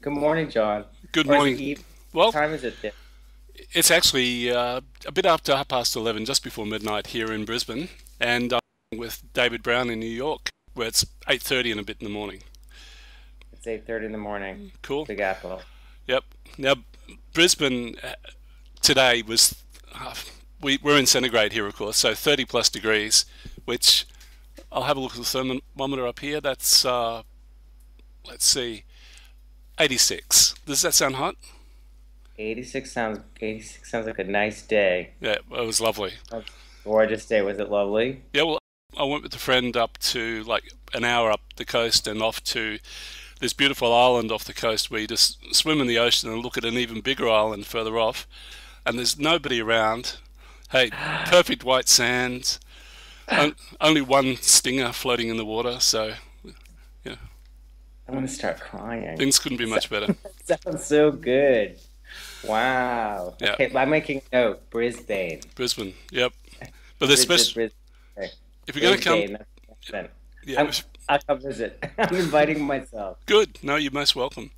Good morning, John. Good Or is it morning. eve? What Well, time is it there? it's actually a bit after 11:30, just before midnight here in Brisbane, and I'm with David Brown in New York, where it's 8:30 and a bit in the morning. It's 8:30 in the morning. Cool. Big Apple. Yep. Now, Brisbane today was uh, we're in centigrade here, of course, so 30 plus degrees, which I'll have a look at the thermometer up here. That's let's see, 86. Does that sound hot? 86 sounds like a nice day. Yeah, it was lovely. A gorgeous day. Was it lovely? Yeah, well, I went with a friend up to like an hour up the coast and off to this beautiful island off the coast where you just swim in the ocean and look at an even bigger island further off, and there's nobody around. Hey, perfect white sands, only one stinger floating in the water, so yeah, I'm gonna start crying. things couldn't be much better. Sounds so good. Wow. Yeah, Okay, I'm making a note. Brisbane. Brisbane. Yep, but there's special. Brisbane. Okay. If you're going to come, Brisbane. That's it. yeah, I'm, I'll come visit. I'm inviting myself. good. No, you're most welcome.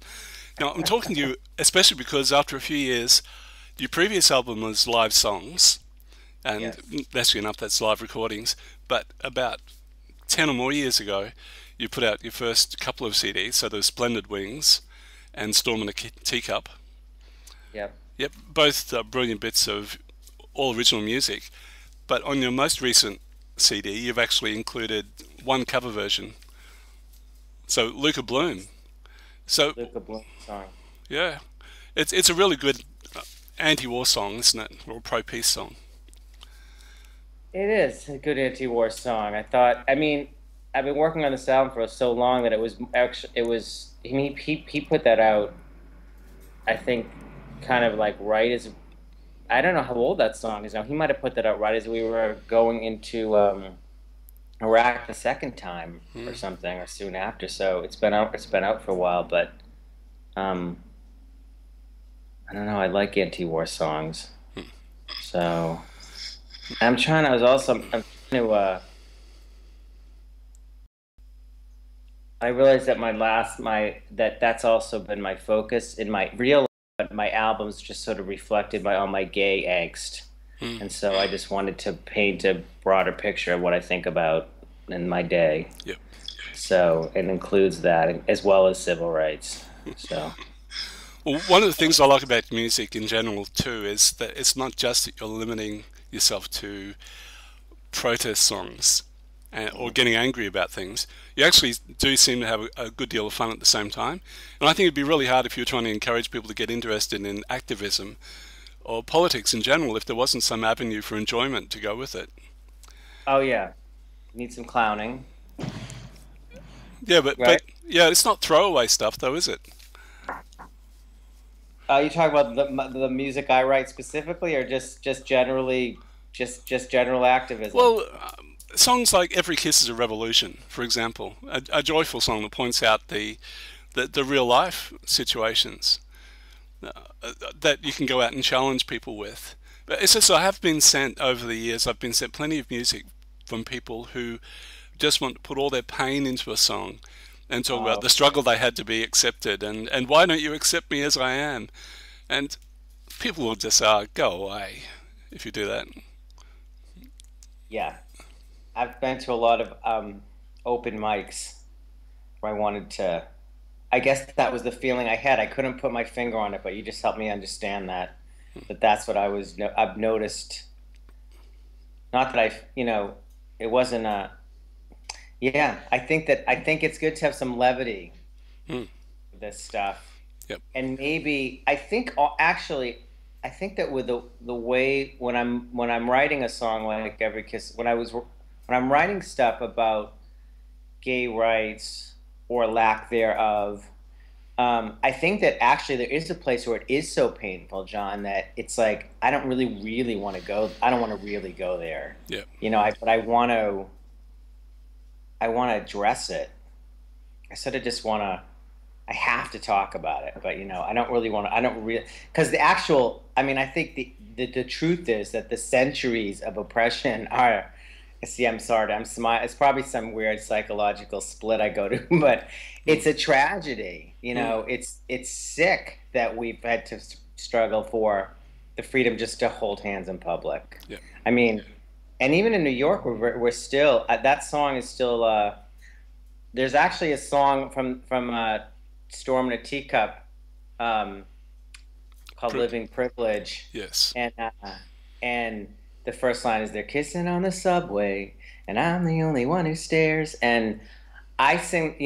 Now I'm talking to you especially because after a few years, your previous album was live songs, and Yes. that's enough, that's live recordings. But about 10 or more years ago, you put out your first couple of CDs, so there's Splendid Wings and Storm in a Teacup. Yep. Yep, both brilliant bits of all original music. But on your most recent CD, you've actually included one cover version. So Luca Bloom. So Luca Bloom song. yeah, it's a really good anti-war song, isn't it? Or pro-peace song. It is a good anti-war song. I thought. I mean, I've been working on this album for so long that it was actually it was. He put that out. I think, kind of like right as I don't know how old that song is now. He might have put that out right as we were going into Iraq the second time or Mm. something, or soon after. So it's been out. It's been out for a while, but um, I don't know. I like anti-war songs, so I'm trying. I was also I'm trying to. I realized that that's also been my focus in my real life, but my albums just sort of reflected my all my gay angst. Mm. And so I just wanted to paint a broader picture of what I think about in my day. Yep. So it includes that as well as civil rights. So Well, one of the things I like about music in general too is that it's not just that you're limiting yourself to protest songs or getting angry about things. You actually do seem to have a good deal of fun at the same time. And I think it'd be really hard if you were trying to encourage people to get interested in activism or politics in general if there wasn't some avenue for enjoyment to go with it. oh yeah, need some clowning, Yeah, but right? yeah, it's not throwaway stuff though, is it? You talk about the music I write specifically, or just generally, just general activism. Well, songs like "Every Kiss is a Revolution," for example, a joyful song that points out the real life situations that you can go out and challenge people with. But it's just I have been sent over the years. I've been sent plenty of music from people who just want to put all their pain into a song and talk about Oh the struggle they had to be accepted and why don't you accept me as I am? And people will just go away if you do that. yeah, I've been to a lot of open mics where I wanted to. I guess that was the feeling I had. I couldn't put my finger on it, but you just helped me understand that's what I was. No, I've noticed. Not that it wasn't a. Yeah, I think it's good to have some levity Hmm. with this stuff, Yep. and maybe actually, I think that with the way when I'm writing a song like Every Kiss, when I'm writing stuff about gay rights or lack thereof. I think that actually there is a place where it is so painful, John, that it's like I don't really want to go. I don't want to really go there, Yep. but I want to address it. I sort of just want to. I have to talk about it, but I don't really want to. I don't really because the actual. I mean, I think the truth is that the centuries of oppression are See, I'm sorry. I'm smile. It's probably some weird psychological split I go to, but Mm, it's a tragedy. mm, It's sick that we've had to struggle for the freedom just to hold hands in public. yeah, I mean, and even in New York, we're still that song is still. There's actually a song from Storm in a Teacup um, called Pri- "Living Privilege," yes, and the first line is they're kissing on the subway, and I'm the only one who stares. And I sing,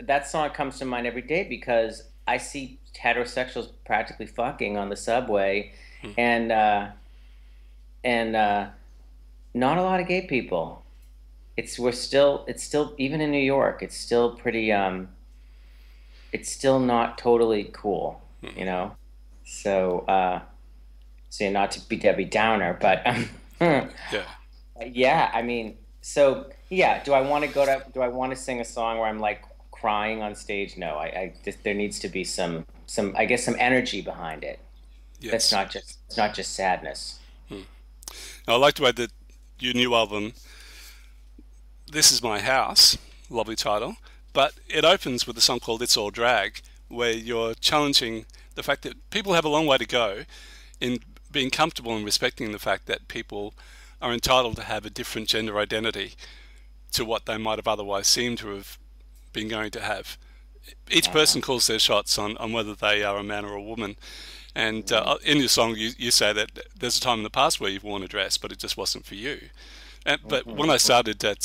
that song comes to mind every day because I see heterosexuals practically fucking on the subway, mm, and not a lot of gay people. It's still even in New York, it's still pretty it's still not totally cool, you mm, know. So so not to be Debbie Downer, but yeah. yeah, I mean, so yeah, do I want to sing a song where I'm like crying on stage? No, I just there needs to be some I guess some energy behind it. That's Yes. not just it's not just sadness. Mm. Now, I like to add that your new album, This Is My House, lovely title, but it opens with a song called It's All Drag, where you're challenging the fact that people have a long way to go in being comfortable and respecting the fact that people are entitled to have a different gender identity to what they might have otherwise seemed to have been going to have. Each Uh, person calls their shots on whether they are a man or a woman. And mhm, in your song, you say that there's a time in the past where you've worn a dress, but it just wasn't for you. But when mhm. I started at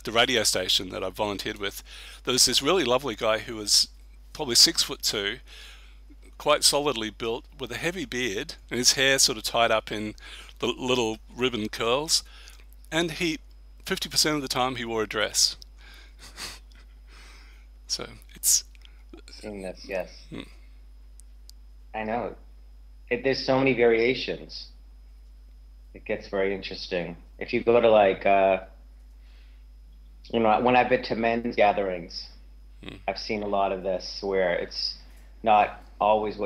the radio station that I volunteered with, there was this really lovely guy who was probably 6'2", quite solidly built, with a heavy beard, and his hair sort of tied up in the little ribbon curls. And 50% of the time, he wore a dress. So it's Seen this, yes. mm, I know. There's so many variations. It gets very interesting. If you go to like when I've been to men's gatherings, mm, I've seen a lot of this where it's not always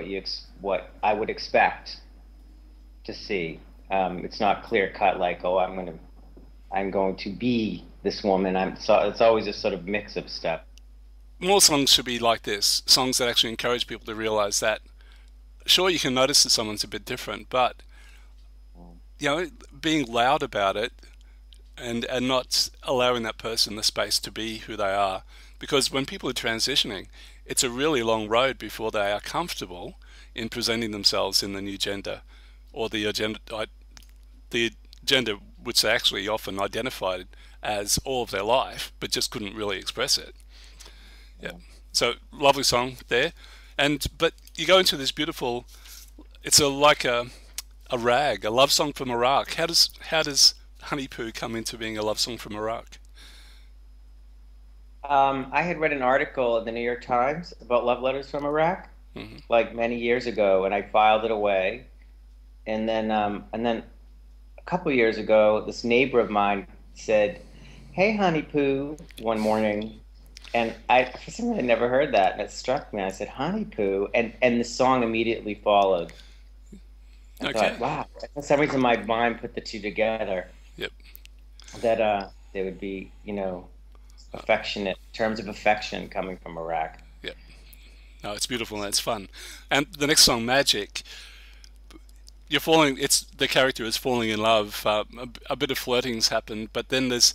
what I would expect to see. It's not clear cut like, oh, I'm going to be this woman. It's always a sort of mix of stuff. more songs should be like this. Songs that actually encourage people to realize that sure you can notice that someone's a bit different, but being loud about it and not allowing that person the space to be who they are. Because when people are transitioning, it's a really long road before they are comfortable in presenting themselves in the new gender or the gender which they actually often identified as all of their life, but just couldn't really express it. Yeah. So lovely song there, and but you go into this beautiful. It's like a rag, a love song from Iraq. How does Honey Poo come into being a love song from Iraq? I had read an article in the New York Times about love letters from Iraq, Hmm. like many years ago, and I filed it away. And then a couple years ago, this neighbor of mine said, "Hey, Honey Poo," one morning, and for some reason I never heard that, and it struck me. I said, "Honey Poo," and the song immediately followed. I thought, Okay. wow, for some reason my mind put the two together Yep. that they would be, affectionate terms of affection coming from Iraq. Yep. No, it's beautiful and it's fun. And the next song, Magic, you're falling. It's the character is falling in love. A bit of flirting's happened, but then there's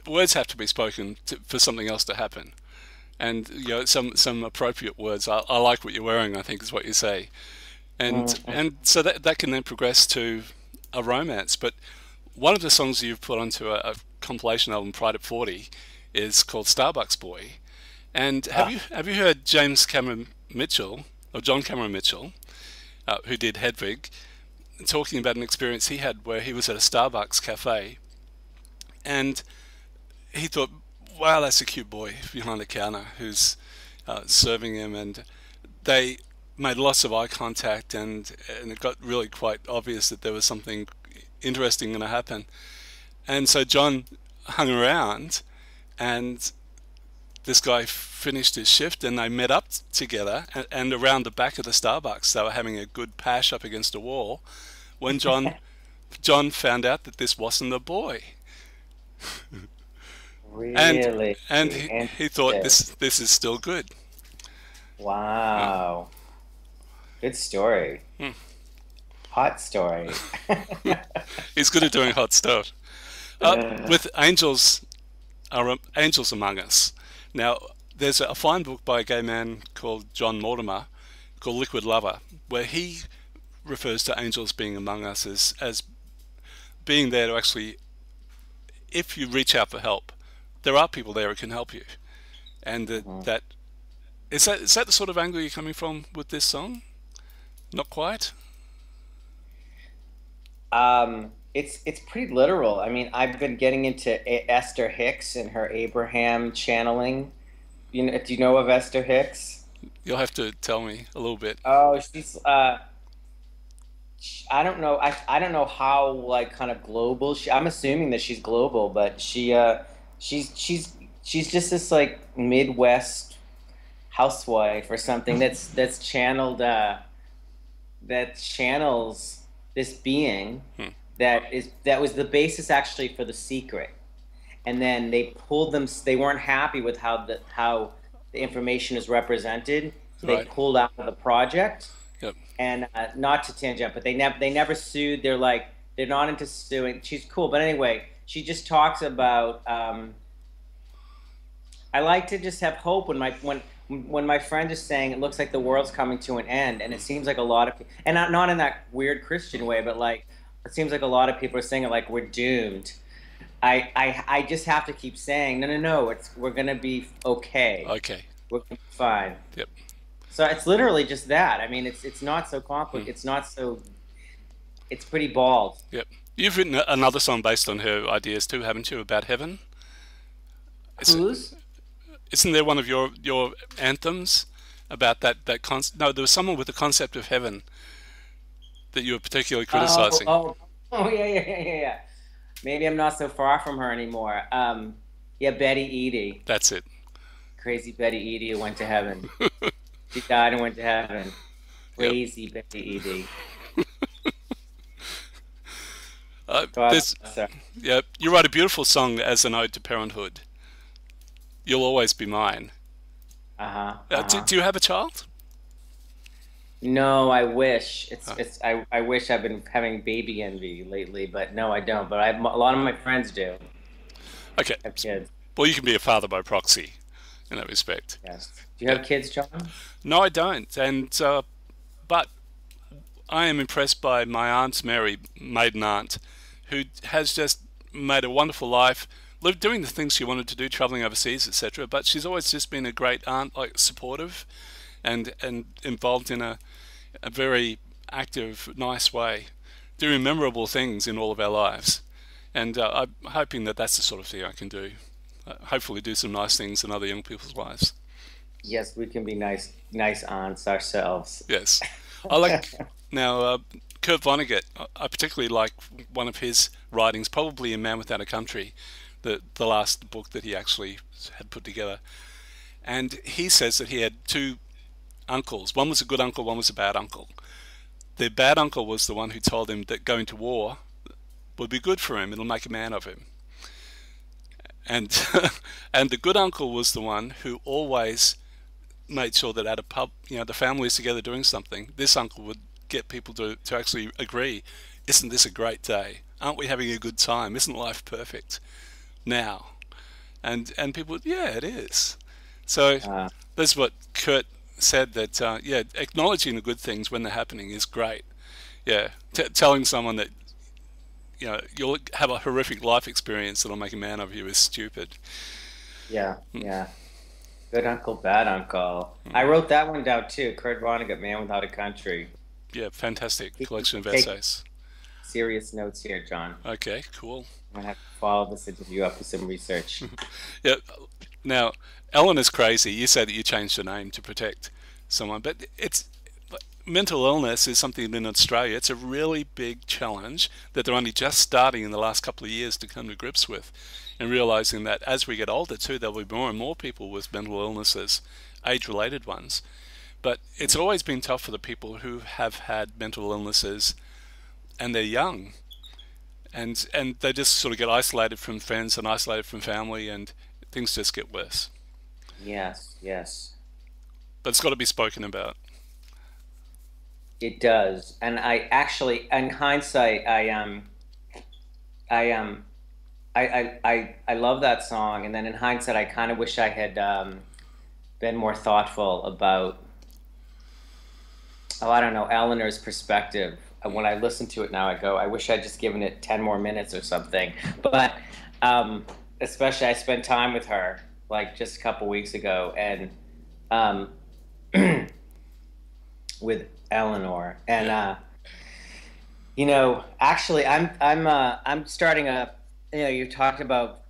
words have to be spoken for something else to happen. And some appropriate words. I like what you're wearing, I think is what you say. and Mm, and so that can then progress to a romance. But one of the songs you've put onto a compilation album, Pride at 40, is called Starbucks Boy. And have ah, you heard James Cameron Mitchell or John Cameron Mitchell, who did Hedwig, talking about an experience he had where he was at a Starbucks cafe and he thought, "Wow, that's a cute boy behind the counter who's serving him," and they made lots of eye contact, and it got really quite obvious that there was something interesting going to happen. And so John hung around, and this guy finished his shift, and they met up together. And around the back of the Starbucks, they were having a good pash up against a wall. When John John found out that this wasn't a boy, and Really he thought interesting. this is still good. Uh, Wow. Good story. hmm. Hot story. He's good at doing hot stuff. With Angels are Angels Among Us. Now, there's a fine book by a gay man called John Mortimer called Liquid Lover, where he refers to angels being among us as being there to actually, if you reach out for help, there are people there who can help you. And Mhm. that is that the sort of angle you're coming from with this song? Not quite. It's pretty literal. I mean, I've been getting into Esther Hicks and her Abraham channeling. Do you know of Esther Hicks? You'll have to tell me a little bit. Oh, I don't know. I don't know how like kind of global I'm assuming that she's global, but she's she's she's just this like Midwest housewife or something that's channeled that channels this being Hmm. that was the basis actually for The Secret. And then they weren't happy with how the information is represented, so they Right. pulled out of the project. Yep. And not to tangent, but they never sued. They're like they're not into suing. She's cool, but anyway, she just talks about. I like to just have hope when my friend is saying it looks like the world's coming to an end, and it seems like a lot of and not in that weird Christian way, but like it seems like a lot of people are saying it like we're doomed. I just have to keep saying no, no, no. We're gonna be okay. Okay. We're gonna be fine. Yep. So it's literally just that. I mean, it's not so Hmm. complicated. It's not so. It's pretty bald. Yep. You've written another song based on her ideas too, haven't you? About heaven. Is, Whose? isn't there one of your anthems about No, there was someone with the concept of heaven that you were particularly Oh, criticizing. oh, oh, yeah, yeah, yeah, yeah, yeah. Maybe I'm not so far from her anymore. Yeah, Betty Eadie, That's it. crazy Betty Eadie who went to heaven. She died and went to heaven. Yep. Crazy Betty Eadie. God There's bless her. Yeah. You write a beautiful song as an ode to parenthood. You'll always be mine. Uh-huh, Do, uh-huh. do you have a child? No, I wish. Uh, I wish I've been having baby envy lately, but no, I don't. But a lot of my friends do okay. have kids. Well, you can be a father by proxy in that respect. Yes. Do you Yeah. have kids, John? No, I don't. And but I am impressed by my aunt Mary, maiden aunt, who has just made a wonderful life, lived doing the things she wanted to do, traveling overseas, etc. But she's always just been a great aunt, like supportive and involved in a very active, nice way, doing memorable things in all of our lives. And I'm hoping that that's the sort of thing I can do. Hopefully, do some nice things in other young people's lives. Yes, we can be nice aunts ourselves. Yes, I like now. Kurt Vonnegut. I particularly like one of his writings, probably in Man Without a Country, the last book that he actually had put together. And he says that he had two uncles. One was a good uncle, one was a bad uncle. The bad uncle was the one who told him that going to war would be good for him; it'll make a man of him. And and the good uncle was the one who always made sure that at a pub, the family is together doing something. This uncle would get people to actually agree. Isn't this a great day? Aren't we having a good time? Isn't life perfect now? And people, yeah, it is. So Uh, that's what Kurt said. That yeah, acknowledging the good things when they're happening is great. Yeah, telling someone that you'll have a horrific life experience that'll make a man of you is stupid. yeah, yeah. Good uncle, bad uncle. I wrote that one down too. Kurt Vonnegut, Man Without a Country. Yeah, fantastic Take, collection of take essays. serious notes here, John. Okay, cool. I'm gonna have to follow this interview up with some research. Yeah. Now, Ellen is crazy. You say that you changed your name to protect someone, but it's mental illness is something in Australia. It's a really big challenge that they're only just starting in the last couple of years to come to grips with, and realizing that as we get older too, there'll be more and more people with mental illnesses, age-related ones. But it's always been tough for the people who have had mental illnesses and they're young. and they just sort of get isolated from friends and isolated from family, and things just get worse. Yes, yes, But it's got to be spoken about. it does. And I actually, in hindsight, I I love that song. And then in hindsight, I kind of wish I had been more thoughtful about, oh, I don't know, Eleanor's perspective. When I listen to it now, I go, I wish I'd just given it 10 more minutes or something. But um, especially, I spent time with her like just a couple weeks ago, and um, with Eleanor, and Yeah. actually, I'm starting a. You talked about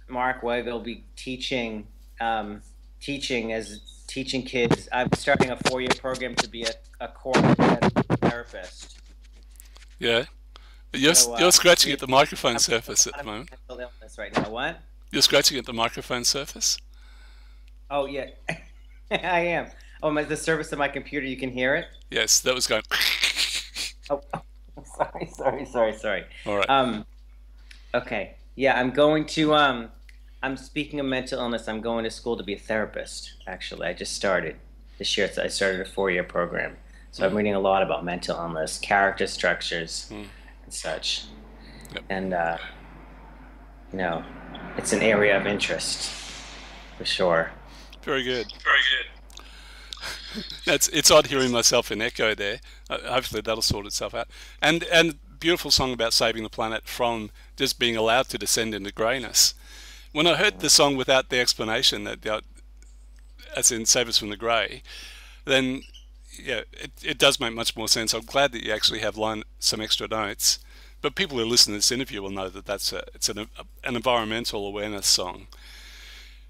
Mark Weigel be teaching as teaching kids. I'm starting a 4-year program to be a core therapist. Yeah. So You're scratching we, at the microphone I'm surface at on the a moment. mental illness right now. What? You're scratching at the microphone surface. Oh yeah, I am. Oh, the service of my computer. You can hear it. Yes, that was going. Oh, sorry. All right. Um, okay. Yeah, I'm going to I'm speaking of mental illness. I'm going to school to be a therapist. Actually, I just started this year. I started a 4-year program, so I'm Mm, reading a lot about mental illness, character structures, mm, and such. yep. And you know, it's an area of interest for sure. Very good. It's odd hearing myself in echo there. Hopefully that'll sort itself out. And beautiful song about saving the planet from just being allowed to descend into greyness. When I heard the song without the explanation that as in save us from the grey, then yeah, it does make much more sense. I'm glad that you actually have some extra notes. But people who listen to this interview will know that it's an environmental awareness song,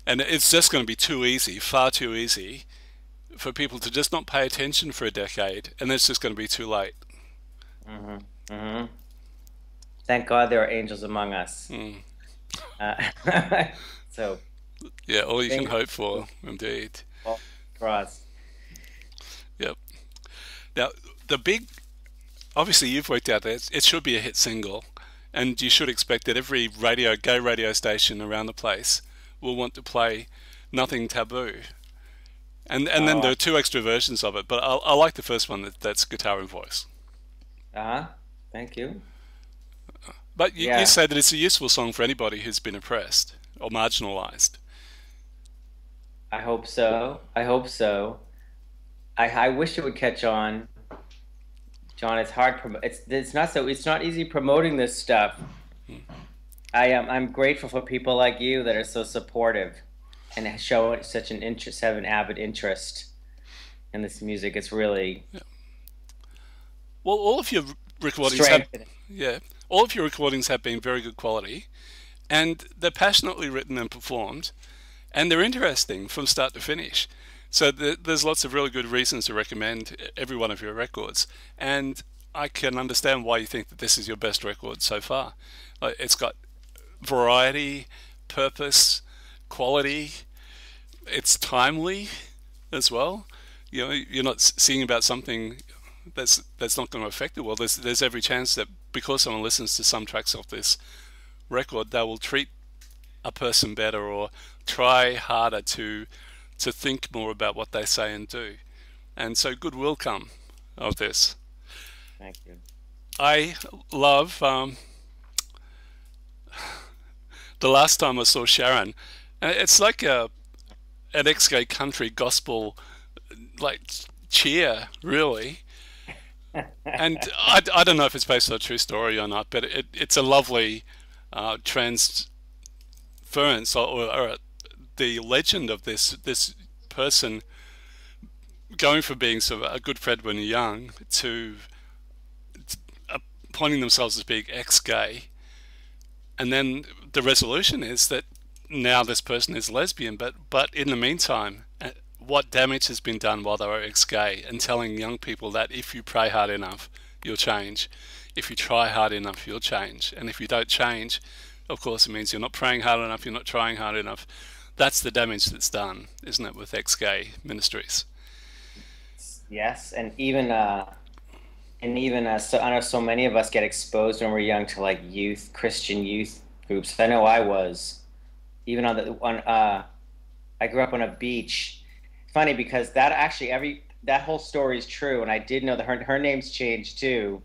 and it's just going to be too easy, far too easy, for people to just not pay attention for a decade, and then it's just going to be too late. Hmm. Hmm. Thank God there are angels among us. Mm. So, Yeah, all you can fingers hope for, indeed. crossed. Yep. Now, the big, obviously you've worked out that it should be a hit single, and you should expect that every gay radio station around the place will want to play Nothing Taboo. And then Oh, there are two extra versions of it, but I like the first one that's guitar and voice. uh-huh. Thank you. But you Yeah, say that it's a useful song for anybody who's been oppressed or marginalised. I hope so. I hope so. I wish it would catch on. John, it's hard. It's not easy promoting this stuff. I'm grateful for people like you that are so supportive and show such an interest, have an avid interest in this music. It's really Well, all of your recordings have, strengthening. yeah, all of your recordings have been very good quality, and they're passionately written and performed, and they're interesting from start to finish. So there's lots of really good reasons to recommend every one of your records, and I can understand why you think that this is your best record so far. It's got variety, purpose, quality. It's timely as well. You know, you're not singing about something that's not going to affect the world. There's every chance that because someone listens to some tracks off this record, they will treat a person better or try harder to think more about what they say and do. And so good will come of this. Thank you. I love the last time I saw Sharon. It's like an ex-gay country gospel like cheer, really. And I don't know if it's based on a true story or not, but it's a lovely transference or the legend of this person going from being sort of a good friend when you're young to appointing themselves as being ex-gay, and then the resolution is that now this person is lesbian, but in the meantime, what damage has been done while they were ex-gay, and telling young people that if you pray hard enough, you'll change. If you try hard enough, you'll change. And if you don't change, of course, it means you're not praying hard enough, you're not trying hard enough. That's the damage that's done, isn't it, with ex-gay ministries? Yes, and and even so I know so many of us get exposed when we're young to like youth Christian youth groups. I know I was even on I grew up on a beach. Funny because that actually every that whole story is true, and I did know that her name's changed too.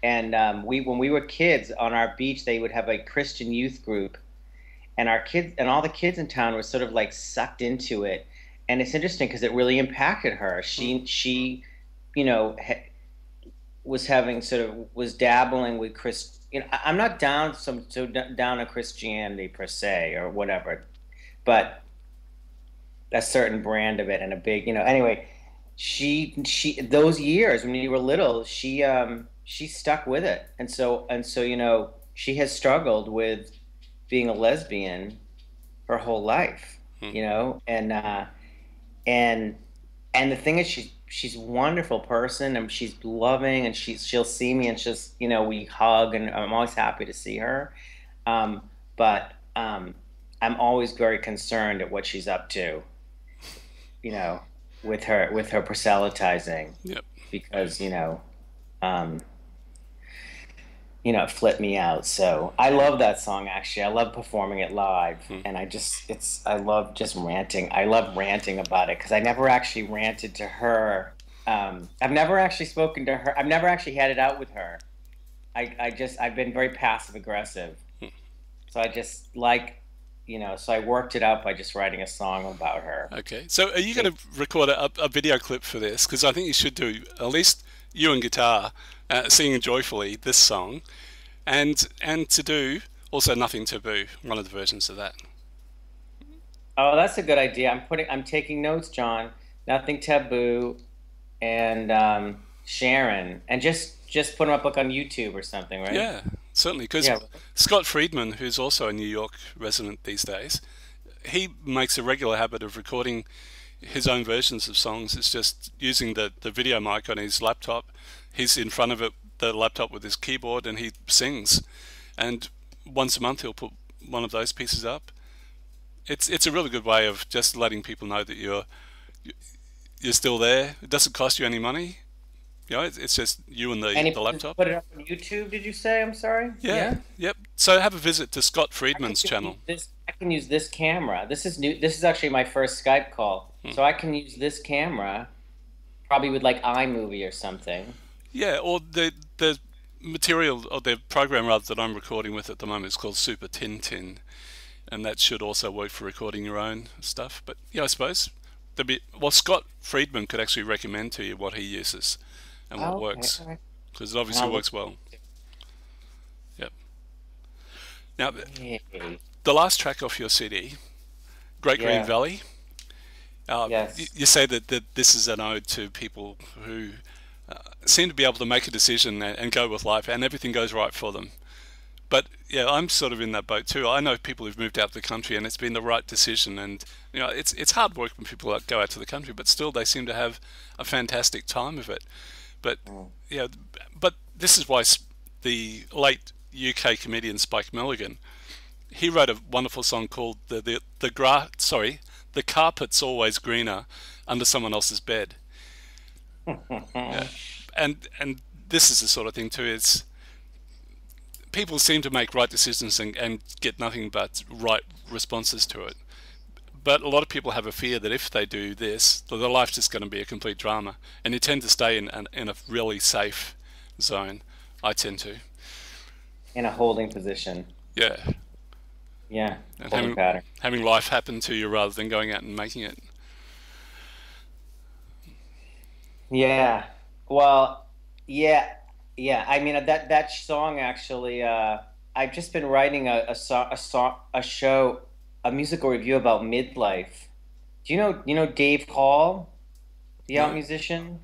And we when we were kids on our beach, they would have a Christian youth group, and our kids and all the kids in town were sort of like sucked into it. And it's interesting because it really impacted her. She you know was having sort of was dabbling with Chris. You know, I'm not down on Christianity per se or whatever, but a certain brand of it and a big, anyway, she those years when you were little, she stuck with it. And so she has struggled with being a lesbian her whole life, Hmm. and and the thing is she's a wonderful person, and she's loving, and she'll see me, and we hug, and I'm always happy to see her. But I'm always very concerned at what she's up to, you know, with her proselytizing, Yep. because um, flip me out. So I love that song actually. I love performing it live, Hmm. and I love just ranting. I love ranting about it because I never actually ranted to her. I've never actually spoken to her. I've never actually had it out with her. I've been very passive aggressive. So I just so I worked it out by just writing a song about her. Okay. So are you going to record a video clip for this? Because I think you should do at least you and guitar singing joyfully this song, and to do also Nothing Taboo, one of the versions of that. Oh, that's a good idea. I'm taking notes, John. Nothing taboo, and Sharon, and just put them up like on YouTube or something, right? Yeah, certainly. Because Yeah. Scott Friedman, who's also a New York resident these days, he makes a regular habit of recording his own versions of songs. It's just using the video mic on his laptop. He's in front of it, the laptop with his keyboard, and he sings. And once a month he'll put one of those pieces up. It's a really good way of just letting people know that you're still there. It doesn't cost you any money. It's just you and And the he laptop. put it up on YouTube, did you say? I'm sorry. Yeah, Yeah. yep. So have a visit to Scott I can Friedman's just use channel. this. I can use this camera. This is new. This is actually my first Skype call, Hmm. so I can use this camera, probably with like iMovie or something. Yeah, or the material or the program rather that I'm recording with at the moment is called Super Tintin, and that should also work for recording your own stuff. But yeah, I suppose Scott Friedman could actually recommend to you what he uses and what Oh, okay. works All right. because it And obviously I'll look. works well. Yep. Now, Hey. the last track off your CD, Great Green Yeah. Valley. Yes. You say that this is an ode to people who seem to be able to make a decision and go with life, and everything goes right for them. But yeah, I'm sort of in that boat too. I know people who've moved out of the country, and it's been the right decision. And it's hard work when people go out to the country, but still they seem to have a fantastic time of it. But Mm. yeah, but this is why the late UK comedian Spike Milligan, he wrote a wonderful song called the carpet's always greener under someone else's bed. Yeah, and this is the sort of thing too. It's people seem to make right decisions and get nothing but right responses to it. But a lot of people have a fear that if they do this, that their life's just going to be a complete drama, and you tend to stay in a really safe zone. I tend to, In a holding position. yeah, Yeah. and Holding pattern. having life happen to you rather than going out and making it. Yeah. Well, yeah, yeah. I mean that song actually. I've just been writing a show, a musical review about midlife. Do you know Dave Hall, the out No, musician?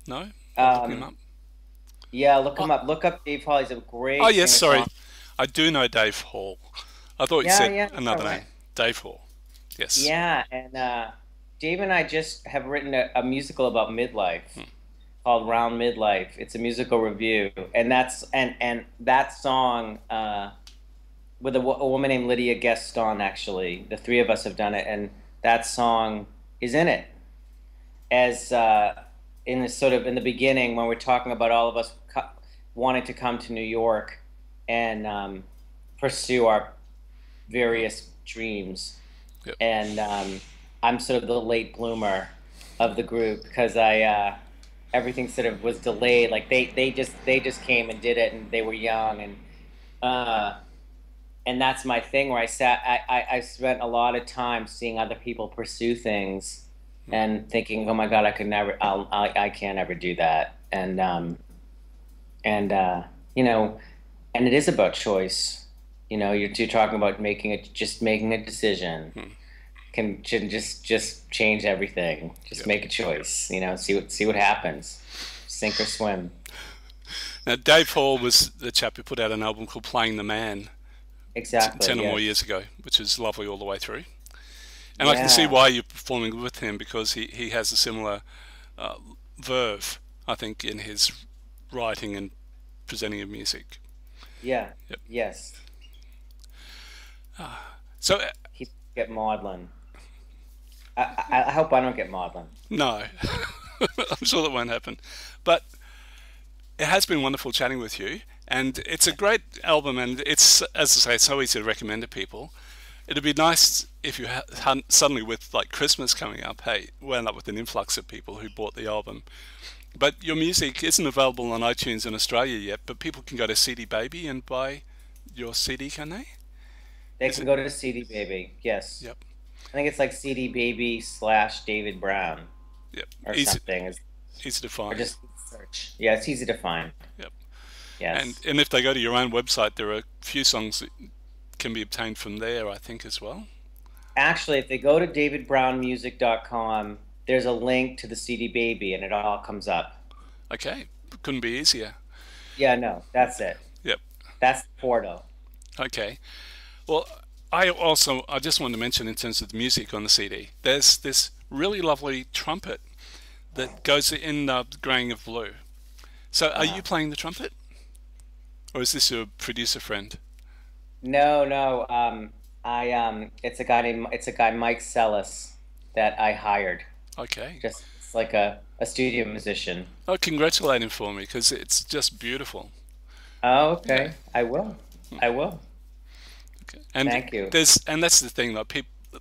no, not looking him Um, up. yeah, look Oh, him up. Look up Dave Hall. He's a oh great yes, singer sorry, song. I do know Dave Hall. I thought you Yeah, said yeah, all another name, right. Dave Hall. Yes. Yeah, and Dave and I just have written a musical about midlife called Round Midlife. It's a musical review, and that song with a woman named Lydia Gaston. Actually, the three of us have done it, and that song is in it as in the sort of in the beginning when we're talking about all of us wanting to come to New York and pursue our various dreams. Yep. And I'm sort of the late bloomer of the group because everything sort of was delayed. Like they just came and did it, and they were young, uh, and that's my thing where I spent a lot of time seeing other people pursue things and thinking, oh my God, I could never, I can't ever do that. And you know, and it is about choice. You know, you're talking about just making a decision can just change everything. Just Yep. make a choice. You know, see what happens. Sink or swim. Now, Dave Hall was the chap who put out an album called Playing the Man Exactly. 10 or more Yes. years ago, which is lovely all the way through. And I can see Yeah. why you're performing with him because he has a similar uh, verve, I think, in his writing and presenting of music. Yeah. Yep. Yes. So, He get maudlin. I hope I don't get maudlin. no, I'm sure that won't happen. But it has been wonderful chatting with you. And it's a great album, and it's, as I say, it's so easy to recommend to people. It'd be nice if you suddenly, with like Christmas coming up, hey, we end up with an influx of people who bought the album. But your music isn't available on iTunes in Australia yet, but people can go to CD Baby and buy your CD, can they? They Is can it? go to CD Baby. Yes. Yep. I think it's like CD Baby slash David Brown Yep. or Easy, something. easy to Or find. just search. Yeah, it's easy to find. Yep. Yes. And if they go to your own website, there are a few songs that can be obtained from there, I think, as well. Actually, if they go to davidbrownmusic.com, there's a link to the CD Baby and it all comes up. Okay. Couldn't be easier. Yeah, no, that's it. Yep. That's the portal. Okay. Well, I just wanted to mention in terms of the music on the CD, there's this really lovely trumpet that goes in the graying of blue. So are you Uh, playing the trumpet? Or is this your producer friend? no, no. It's a guy Mike Sellis that I hired. Okay. Just it's like a studio musician. Oh, congratulate him for me because it's just beautiful. Oh, Yeah. okay. I will. I will. Okay. And Thank you. that's the thing though.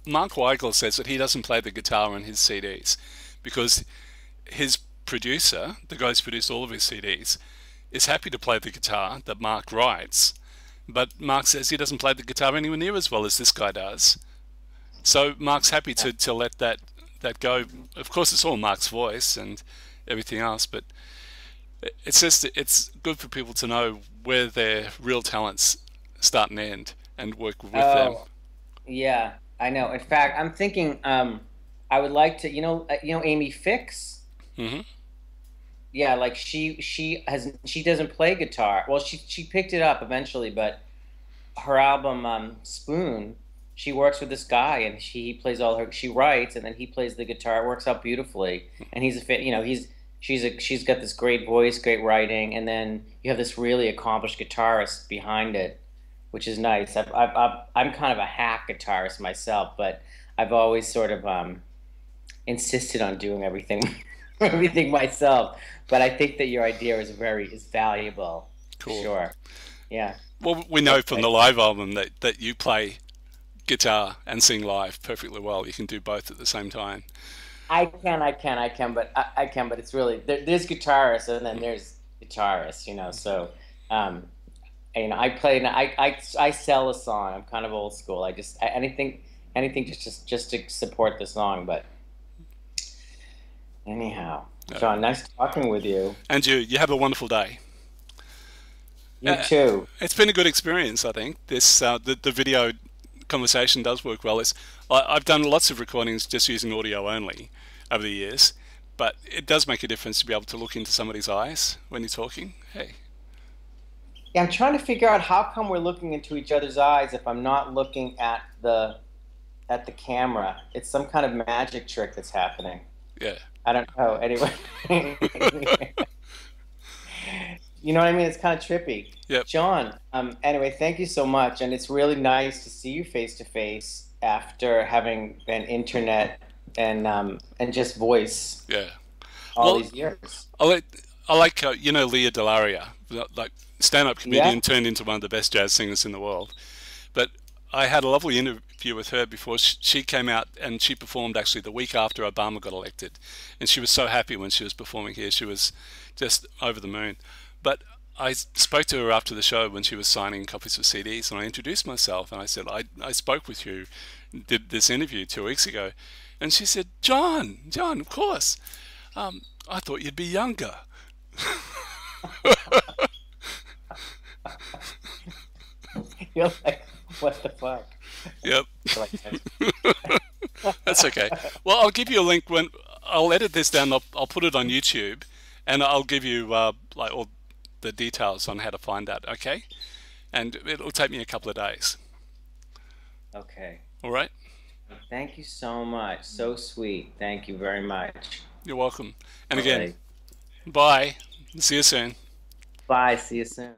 Mark Weigel says that he doesn't play the guitar on his CDs because his producer, the guy who's produced all of his CDs, is happy to play the guitar that Mark writes, but Mark says he doesn't play the guitar anywhere near as well as this guy does. So Mark's happy Yeah. to let that go. Of course, it's all Mark's voice and everything else, but it's just it's good for people to know where their real talents start and end and work with them. Oh, yeah. I know. In fact, I'm thinking I would like to, Amy Fix? Hmm. Yeah, like she doesn't play guitar. Well, she picked it up eventually, but her album Spoon, she works with this guy and he plays all her she writes and then he plays the guitar. It works out beautifully. And he's a fit, she's got this great voice, great writing, and then you have this really accomplished guitarist behind it, which is nice. I'm kind of a hack guitarist myself, but I've always sort of insisted on doing everything everything myself. But I think that your idea is valuable for Cool. sure. Yeah. Well, we know from the Okay. live album that you play guitar and sing live perfectly well. You can do both at the same time. I can, but it's really there's guitarists and then there's guitarists, So, um, I play and I sell a song. I'm kind of old school. Anything just to support the song. But anyhow, Uh, John, nice talking with you. and you have a wonderful day. You Uh, too. it's been a good experience, I think. This the video conversation does work well. I've done lots of recordings just using audio only over the years, but it does make a difference to be able to look into somebody's eyes when you're talking. Hey, Yeah, I'm trying to figure out how come we're looking into each other's eyes if I'm not looking at the camera. It's some kind of magic trick that's happening. yeah, I don't know. Anyway, you know what I mean? It's kind of trippy. yep. John, anyway, thank you so much. And it's really nice to see you face to face after having been internet and just voice Yeah. all Well, these years. I like, I like you know, Leah Delaria, like stand-up Yeah. comedian turned into one of the best jazz singers in the world. But I had a lovely interview with her before she came out, and she performed actually the week after Obama got elected, and she was so happy when she was performing here. She was just over the moon. But I spoke to her after the show when she was signing copies of CDs, and I introduced myself, and I said, I spoke with you, did this interview 2 weeks ago, and she said, John, of course. I thought you'd be younger. You're like, what the fuck? Yep. Like, That's okay. Well, I'll give you a link when I'll edit this down. I'll put it on YouTube, and I'll give you like all the details on how to find that. Okay, and it'll take me a couple of days. okay. All right. Thank you so much. So sweet. Thank you very much. You're welcome. And All again, right. bye. See you soon. Bye. See you soon.